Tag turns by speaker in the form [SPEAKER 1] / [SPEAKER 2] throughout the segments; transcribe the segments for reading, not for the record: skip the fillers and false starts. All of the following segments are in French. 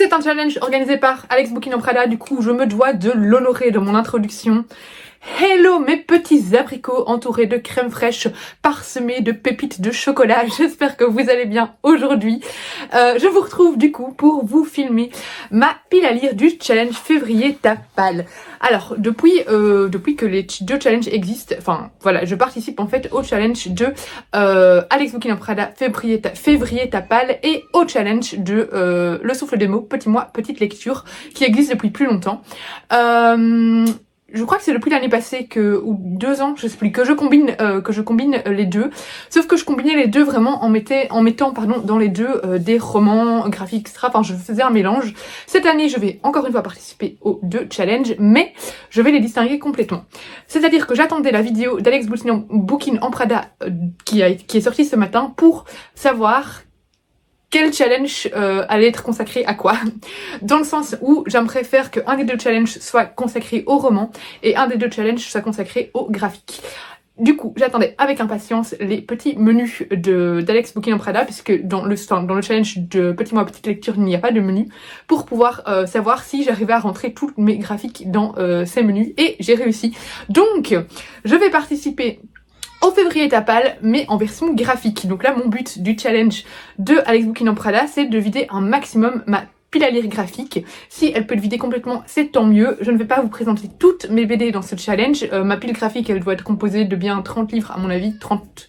[SPEAKER 1] C'est un challenge organisé par Alex Bouquin en Prada, du coup je me dois de l'honorer de mon introduction. Hello mes petits abricots entourés de crème fraîche parsemés de pépites de chocolat, j'espère que vous allez bien aujourd'hui. Je vous retrouve du coup pour vous filmer ma pile à lire du challenge février Tapal. Alors depuis que les deux challenges existent, enfin voilà, je participe en fait au challenge de Alex Bouquin en Prada février Tapal et au challenge de Le Souffle des mots, petit mois, petite lecture, qui existe depuis plus longtemps. Je crois que c'est depuis l'année passée ou 2 ans, je sais plus, que je combine les deux. Sauf que je combinais les deux vraiment en mettant dans les deux des romans graphiques extra. Enfin, je faisais un mélange. Cette année, je vais encore une fois participer aux 2 challenges, mais je vais les distinguer complètement. C'est-à-dire que j'attendais la vidéo d'Alex Bouquin en Prada qui est sortie ce matin pour savoir quel challenge allait être consacré à quoi. Dans le sens où j'aimerais faire qu'un des 2 challenges soit consacré au roman et un des 2 challenges soit consacré au graphique. Du coup, j'attendais avec impatience les petits menus d'Alex Bouquin en Prada, puisque dans le challenge de Petit mois, petite lecture, il n'y a pas de menu, pour pouvoir savoir si j'arrivais à rentrer tous mes graphiques dans ces menus, et j'ai réussi. Donc, je vais participer au février Tapal, mais en version graphique. Donc là, mon but du challenge de Alex Bouquin en Prada, c'est de vider un maximum ma pile à lire graphique. Si elle peut le vider complètement, c'est tant mieux. Je ne vais pas vous présenter toutes mes BD dans ce challenge. Ma pile graphique, elle doit être composée de bien 30 livres, à mon avis, 30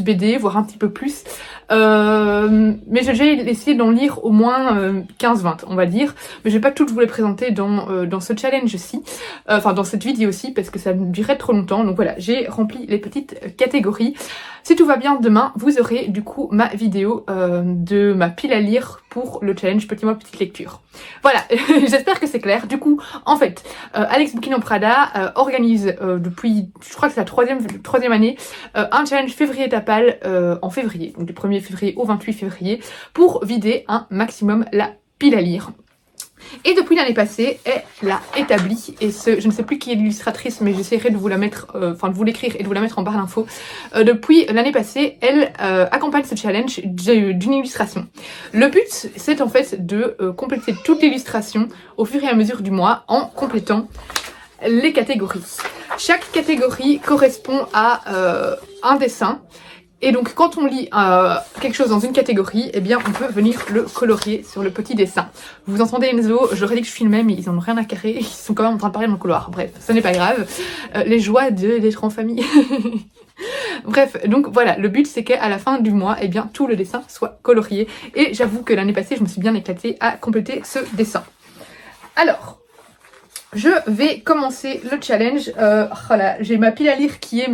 [SPEAKER 1] BD, voire un petit peu plus. Mais je vais essayer d'en lire au moins 15-20, on va dire. Mais je vais pas toutes vous les présenter dans ce challenge-ci. Enfin, dans cette vidéo-ci, parce que ça durerait trop longtemps. Donc voilà, j'ai rempli les petites catégories. Si tout va bien, demain, vous aurez du coup ma vidéo de ma pile à lire pour le challenge Petit mois, petite lecture. Voilà, j'espère que c'est clair. Du coup, en fait, Alex Bouquin en Prada organise depuis, je crois que c'est la troisième année, un challenge février Tapal en février, donc du 1er février au 28 février, pour vider un maximum la pile à lire. Et depuis l'année passée, elle l'a établi, et je ne sais plus qui est l'illustratrice, mais j'essaierai de vous la mettre, de vous l'écrire et de vous la mettre en barre d'infos. Depuis l'année passée, elle accompagne ce challenge d'une illustration. Le but, c'est en fait de compléter toute l'illustration au fur et à mesure du mois en complétant les catégories. Chaque catégorie correspond à un dessin. Et donc quand on lit quelque chose dans une catégorie, eh bien on peut venir le colorier sur le petit dessin. Vous entendez Enzo, j'aurais dit que je filmais mais ils en ont rien à carrer, ils sont quand même en train de parler dans le couloir. Bref, ce n'est pas grave, les joies d'être en famille. Bref, donc voilà, le but c'est qu'à la fin du mois, eh bien tout le dessin soit colorié. Et j'avoue que l'année passée, je me suis bien éclatée à compléter ce dessin. Alors, je vais commencer le challenge. Voilà, j'ai ma pile à lire qui est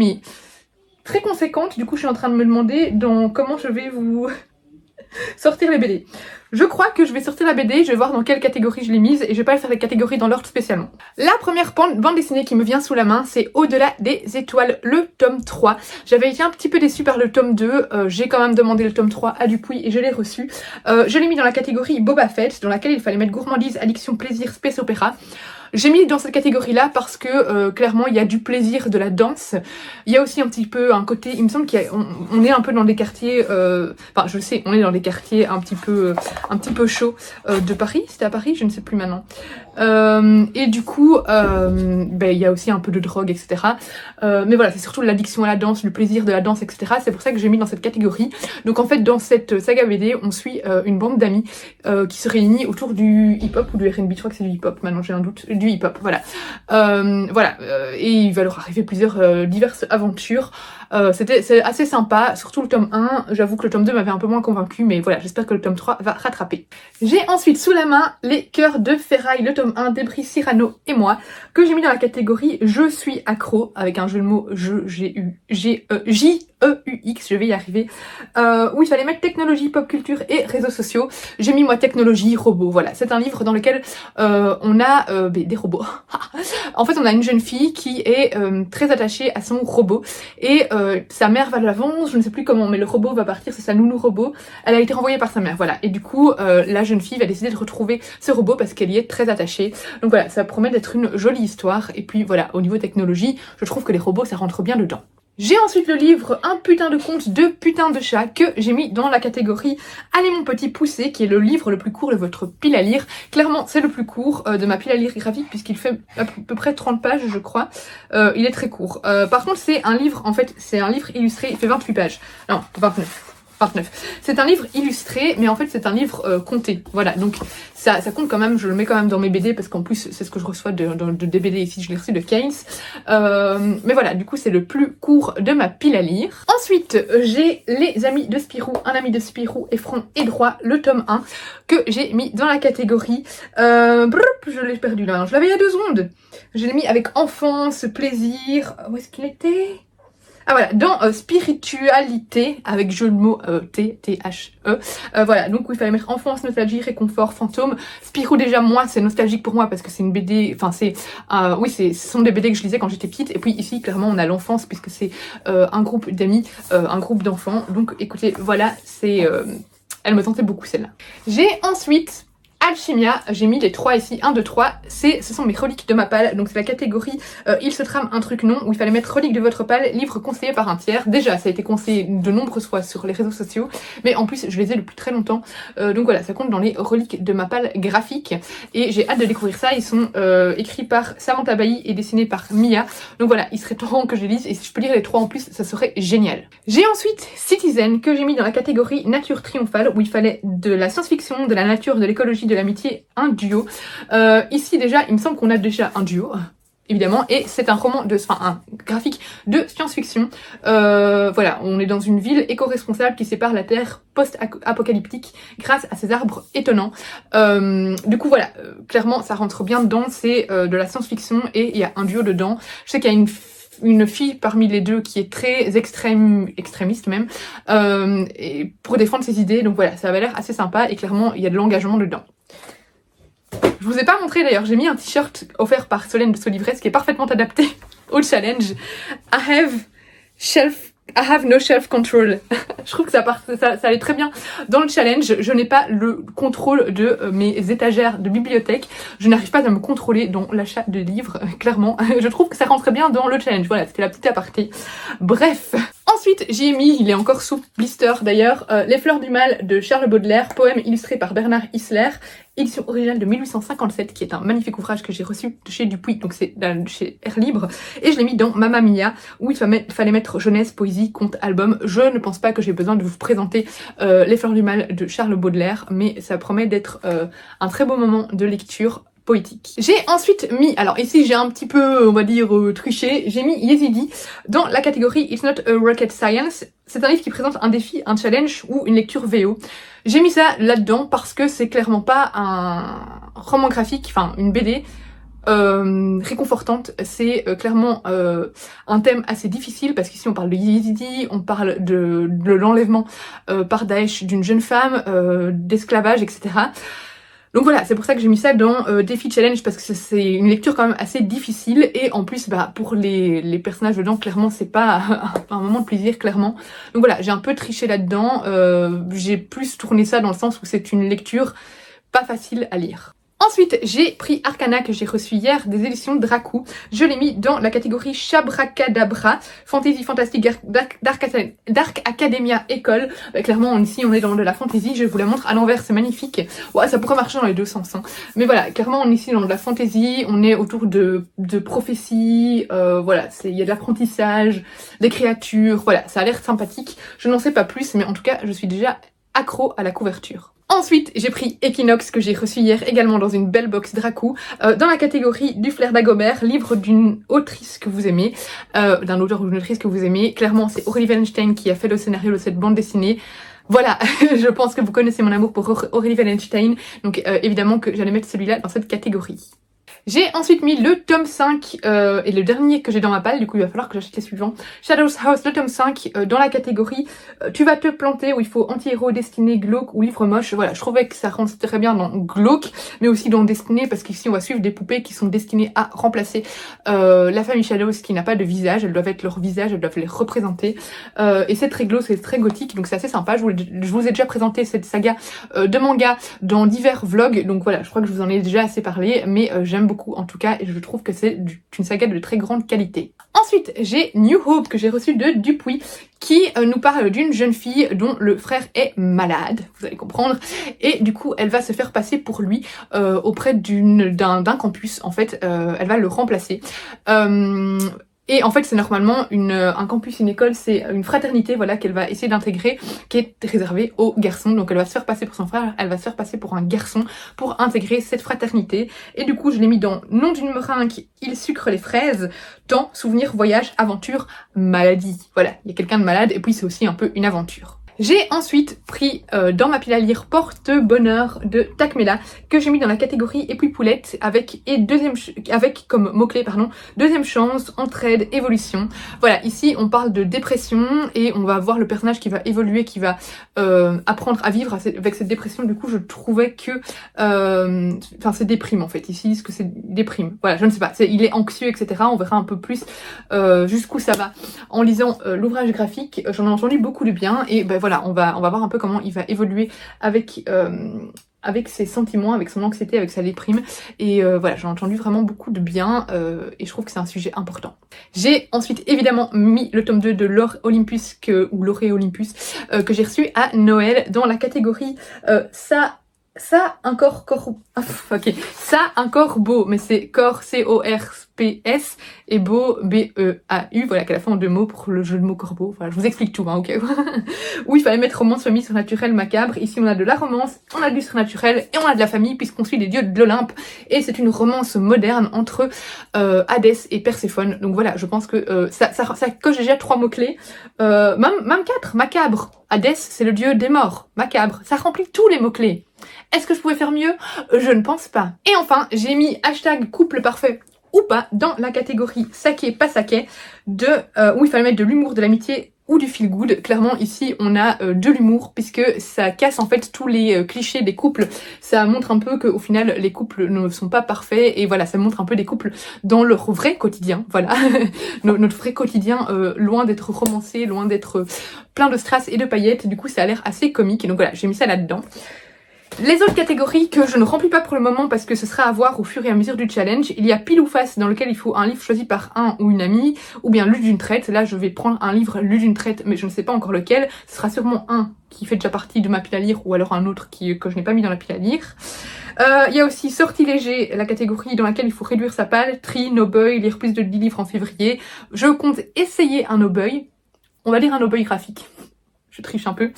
[SPEAKER 1] très conséquente, du coup je suis en train de me demander comment je vais vous sortir les BD. Je crois que je vais sortir la BD, je vais voir dans quelle catégorie je l'ai mise et je vais pas faire les catégories dans l'ordre spécialement. La première bande dessinée qui me vient sous la main, c'est Au-delà des étoiles, le tome 3. J'avais été un petit peu déçue par le tome 2, j'ai quand même demandé le tome 3 à Dupuis et je l'ai reçu. Je l'ai mis dans la catégorie Boba Fett, dans laquelle il fallait mettre gourmandise, addiction, plaisir, space opéra. J'ai mis dans cette catégorie-là parce que clairement il y a du plaisir, de la danse. Il y a aussi un petit peu un côté, il me semble qu'on est un peu dans des quartiers, enfin je sais, on est dans des quartiers un petit peu chauds de Paris. C'était à Paris, je ne sais plus maintenant. Et du coup, il y a aussi un peu de drogue, etc. Mais voilà, c'est surtout l'addiction à la danse, le plaisir de la danse, etc. C'est pour ça que j'ai mis dans cette catégorie. Donc en fait, dans cette saga BD, on suit une bande d'amis qui se réunit autour du hip-hop ou du R&B. Je crois que c'est du hip-hop, maintenant j'ai un doute. Du hip-hop, voilà. Et il va leur arriver plusieurs diverses aventures. C'est assez sympa, surtout le tome 1. J'avoue que le tome 2 m'avait un peu moins convaincu, mais voilà, j'espère que le tome 3 va rattraper. J'ai ensuite sous la main Les Cœurs de Ferraille, le tome 1 d'Ebry Cyrano et moi, que j'ai mis dans la catégorie Je suis accro, avec un jeu de mots J-E-U-X, je vais y arriver, où il fallait mettre technologie, pop culture et réseaux sociaux. J'ai mis moi technologie, robots, voilà. C'est un livre dans lequel on a des robots. En fait, on a une jeune fille qui est très attachée à son robot et sa mère va de l'avant, je ne sais plus comment, mais le robot va partir, c'est sa nounou robot. Elle a été renvoyée par sa mère, voilà. Et du coup, la jeune fille va décider de retrouver ce robot parce qu'elle y est très attachée. Donc voilà, ça promet d'être une jolie histoire. Et puis voilà, au niveau technologie, je trouve que les robots, ça rentre bien dedans. J'ai ensuite le livre Un putain de conte de putain de chat que j'ai mis dans la catégorie Allez mon petit poussé, qui est le livre le plus court de votre pile à lire. Clairement c'est le plus court de ma pile à lire graphique puisqu'il fait à peu près 30 pages je crois. Il est très court. Par contre c'est un livre, en fait c'est un livre illustré, il fait 28 pages. Non, 29. C'est un livre illustré, mais en fait c'est un livre compté. Voilà, donc ça compte quand même, je le mets quand même dans mes BD parce qu'en plus c'est ce que je reçois de des BD ici, je l'ai reçu de Keynes. Mais voilà, du coup c'est le plus court de ma pile à lire. Ensuite, j'ai Les Amis de Spirou, Un ami de Spirou est franc et droit, le tome 1, que j'ai mis dans la catégorie... je l'ai perdu là, je l'avais il y a 2 secondes. Je l'ai mis avec enfance, plaisir... Où est-ce qu'il était ? Ah voilà, dans spiritualité, avec jeu de mots T-H-E. Voilà, donc il fallait mettre enfance, nostalgie, réconfort, fantôme. Spirou déjà, moi, c'est nostalgique pour moi parce que c'est une BD, enfin c'est, oui, ce sont des BD que je lisais quand j'étais petite. Et puis ici, clairement, on a l'enfance puisque c'est un groupe d'amis, un groupe d'enfants. Donc écoutez, voilà, c'est, elle me tentait beaucoup celle-là. J'ai ensuite... Alchimia, j'ai mis les 3 ici, 1, 2, 3, ce sont mes reliques de ma palle, donc c'est la catégorie il se trame un truc non, où il fallait mettre reliques de votre palle, livre conseillé par un tiers. Déjà, ça a été conseillé de nombreuses fois sur les réseaux sociaux, mais en plus je les ai depuis très longtemps, donc voilà, ça compte dans les reliques de ma palle graphiques, et j'ai hâte de découvrir ça. Ils sont écrits par Samantha Bailly et dessinés par Mia, donc voilà, il serait temps que je les lise, et si je peux lire les 3 en plus, ça serait génial. J'ai ensuite Citizen, que j'ai mis dans la catégorie nature triomphale, où il fallait de la science-fiction, de la nature, de l'écologie, de l'amitié, un duo. Ici déjà, il me semble qu'on a déjà un duo, évidemment, et c'est un roman de, enfin un graphique de science-fiction. Voilà, on est dans une ville éco-responsable qui sépare la Terre post-apocalyptique grâce à ces arbres étonnants. Du coup voilà, clairement ça rentre bien dedans, c'est de la science-fiction et il y a un duo dedans. Je sais qu'il y a une fille parmi les deux qui est très extrémiste même, et pour défendre ses idées, donc voilà, ça avait l'air assez sympa et clairement il y a de l'engagement dedans. Je vous ai pas montré d'ailleurs, j'ai mis un t-shirt offert par Solène de Solivresse qui est parfaitement adapté au challenge. I have no self control. Je trouve que ça allait très bien dans le challenge. Je n'ai pas le contrôle de mes étagères de bibliothèque. Je n'arrive pas à me contrôler dans l'achat de livres, clairement. Je trouve que ça rentrait bien dans le challenge. Voilà, c'était la petite aparté. Bref. Ensuite, j'ai mis, il est encore sous blister d'ailleurs, Les Fleurs du Mal de Charles Baudelaire, poème illustré par Bernard Isler, édition originale de 1857, qui est un magnifique ouvrage que j'ai reçu de chez Dupuis, donc c'est chez Air Libre, et je l'ai mis dans Mamma Mia, où il fallait mettre jeunesse, poésie, conte, album. Je ne pense pas que j'ai besoin de vous présenter Les Fleurs du Mal de Charles Baudelaire, mais ça promet d'être un très beau moment de lecture poétique. J'ai ensuite mis, alors ici j'ai un petit peu, on va dire, triché, j'ai mis Yezidi dans la catégorie It's Not a Rocket Science. C'est un livre qui présente un défi, un challenge ou une lecture VO. J'ai mis ça là-dedans parce que c'est clairement pas un roman graphique, enfin une BD réconfortante. C'est clairement un thème assez difficile parce qu'ici on parle de Yezidi, on parle de l'enlèvement par Daesh d'une jeune femme, d'esclavage, etc. Donc voilà, c'est pour ça que j'ai mis ça dans Défi Challenge, parce que c'est une lecture quand même assez difficile, et en plus bah pour les personnages dedans, clairement c'est pas un moment de plaisir, clairement. Donc voilà, j'ai un peu triché là-dedans, j'ai plus tourné ça dans le sens où c'est une lecture pas facile à lire. Ensuite, j'ai pris Arcana que j'ai reçu hier des éditions Dracou. Je l'ai mis dans la catégorie Chabracadabra, Fantasy Fantastique Dark Academia École. Clairement, ici, on est dans de la fantasy. Je vous la montre à l'envers, c'est magnifique. Ouais, ça pourrait marcher dans les deux sens, hein. Mais voilà, clairement, on est ici dans de la fantasy. On est autour de prophéties. Voilà, il y a de l'apprentissage, des créatures. Voilà, ça a l'air sympathique. Je n'en sais pas plus, mais en tout cas, je suis déjà accro à la couverture. Ensuite, j'ai pris Equinox que j'ai reçu hier également dans une belle box Dracou, dans la catégorie du Flair d'Agobert, livre d'une autrice que vous aimez, d'un auteur ou d'une autrice que vous aimez. Clairement, c'est Aurélie Wallenstein qui a fait le scénario de cette bande dessinée. Voilà, je pense que vous connaissez mon amour pour Aurélie Wallenstein, donc évidemment que j'allais mettre celui-là dans cette catégorie. J'ai ensuite mis le tome 5 et le dernier que j'ai dans ma palle, du coup il va falloir que j'achète les suivants. Shadows House, le tome 5, dans la catégorie Tu vas te planter, où il faut anti-héros, destiné, glauque ou livre moche. Voilà, je trouvais que ça rentre très bien dans glauque, mais aussi dans destiné, parce qu'ici on va suivre des poupées qui sont destinées à remplacer la famille Shadows qui n'a pas de visage. Elles doivent être leur visage, elles doivent les représenter. Et c'est très glauque, c'est très gothique, donc c'est assez sympa. Je vous ai déjà présenté cette saga de manga dans divers vlogs, donc voilà, je crois que je vous en ai déjà assez parlé, mais j'aime beaucoup beaucoup en tout cas, et je trouve que c'est une saga de très grande qualité. Ensuite, j'ai New Hope que j'ai reçu de Dupuis, qui nous parle d'une jeune fille dont le frère est malade, vous allez comprendre, et du coup elle va se faire passer pour lui auprès d'un campus, en fait, elle va le remplacer. Et en fait, c'est normalement un campus, une école, c'est une fraternité, voilà, qu'elle va essayer d'intégrer, qui est réservée aux garçons. Donc elle va se faire passer pour son frère, elle va se faire passer pour un garçon pour intégrer cette fraternité. Et du coup, je l'ai mis dans nom d'une meringue, il sucre les fraises, temps, souvenir, voyage, aventure, maladie. Voilà, il y a quelqu'un de malade et puis c'est aussi un peu une aventure. J'ai ensuite pris dans ma pile à lire Porte-Bonheur de Takmela, que j'ai mis dans la catégorie Et puis Poulette, avec comme mot-clé, deuxième chance, entraide, évolution. Voilà, ici on parle de dépression et on va voir le personnage qui va évoluer, qui va apprendre à vivre avec cette dépression. Du coup, je trouvais que... c'est déprime en fait, ici, ce que c'est déprime. Voilà, je ne sais pas, il est anxieux, etc. On verra un peu plus jusqu'où ça va. En lisant l'ouvrage graphique, j'en ai entendu beaucoup de bien et ben voilà, on va voir un peu comment il va évoluer avec ses sentiments, avec son anxiété, avec sa déprime. Et voilà, j'ai entendu vraiment beaucoup de bien et je trouve que c'est un sujet important. J'ai ensuite évidemment mis le tome 2 de Laure Olympus, Laurée Olympus, que j'ai reçu à Noël dans la catégorie ça un corps beau, mais c'est corps C-O-R-P-S et beau B-E-A-U, voilà, qu'à la fin en 2 mots pour le jeu de mots corbeau. Voilà, je vous explique tout, ok. Où il fallait mettre romance, famille, surnaturel, macabre. Ici on a de la romance, on a du surnaturel et on a de la famille puisqu'on suit les dieux de l'Olympe et c'est une romance moderne entre Hadès et Perséphone. Donc voilà, je pense que ça coche déjà 3 mots-clés, même 4, macabre. Hadès, c'est le dieu des morts, macabre, ça remplit tous les mots-clés. Est-ce que je pouvais faire mieux? Je ne pense pas. Et enfin, j'ai mis hashtag couple parfait ou pas dans la catégorie saké pas saké où il fallait mettre de l'humour, de l'amitié ou du feel good. Clairement ici on a de l'humour puisque ça casse en fait tous les clichés des couples. Ça montre un peu qu'au final les couples ne sont pas parfaits et voilà, ça montre un peu des couples dans leur vrai quotidien, voilà. Notre vrai quotidien, loin d'être romancé, loin d'être plein de strass et de paillettes. Du coup ça a l'air assez comique et donc voilà, j'ai mis ça là-dedans. Les autres catégories que je ne remplis pas pour le moment parce que ce sera à voir au fur et à mesure du challenge, il y a pile ou face dans lequel il faut un livre choisi par un ou une amie, ou bien lu d'une traite. Là je vais prendre un livre lu d'une traite mais je ne sais pas encore lequel. Ce sera sûrement un qui fait déjà partie de ma pile à lire ou alors un autre que je n'ai pas mis dans la pile à lire. Il y a aussi sortie léger, la catégorie dans laquelle il faut réduire sa palle, tri, no-boy, lire plus de 10 livres en février. Je compte essayer un no-boy, on va dire un no-boy graphique. Je triche un peu.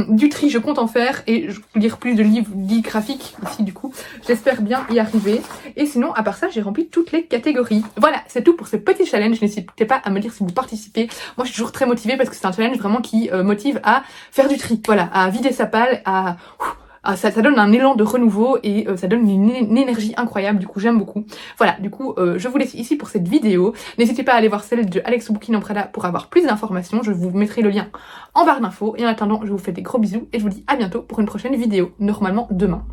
[SPEAKER 1] Du tri, je compte en faire et je vais lire plus de livres dits graphiques aussi, du coup. J'espère bien y arriver. Et sinon, à part ça, j'ai rempli toutes les catégories. Voilà, c'est tout pour ce petit challenge. N'hésitez pas à me dire si vous participez. Moi, je suis toujours très motivée parce que c'est un challenge vraiment qui motive à faire du tri. Voilà, à vider sa palle, ça donne un élan de renouveau et ça donne une énergie incroyable, du coup j'aime beaucoup. Voilà, du coup je vous laisse ici pour cette vidéo. N'hésitez pas à aller voir celle de Alex Bouquin en Prada pour avoir plus d'informations, je vous mettrai le lien en barre d'infos. Et en attendant, je vous fais des gros bisous et je vous dis à bientôt pour une prochaine vidéo, normalement demain.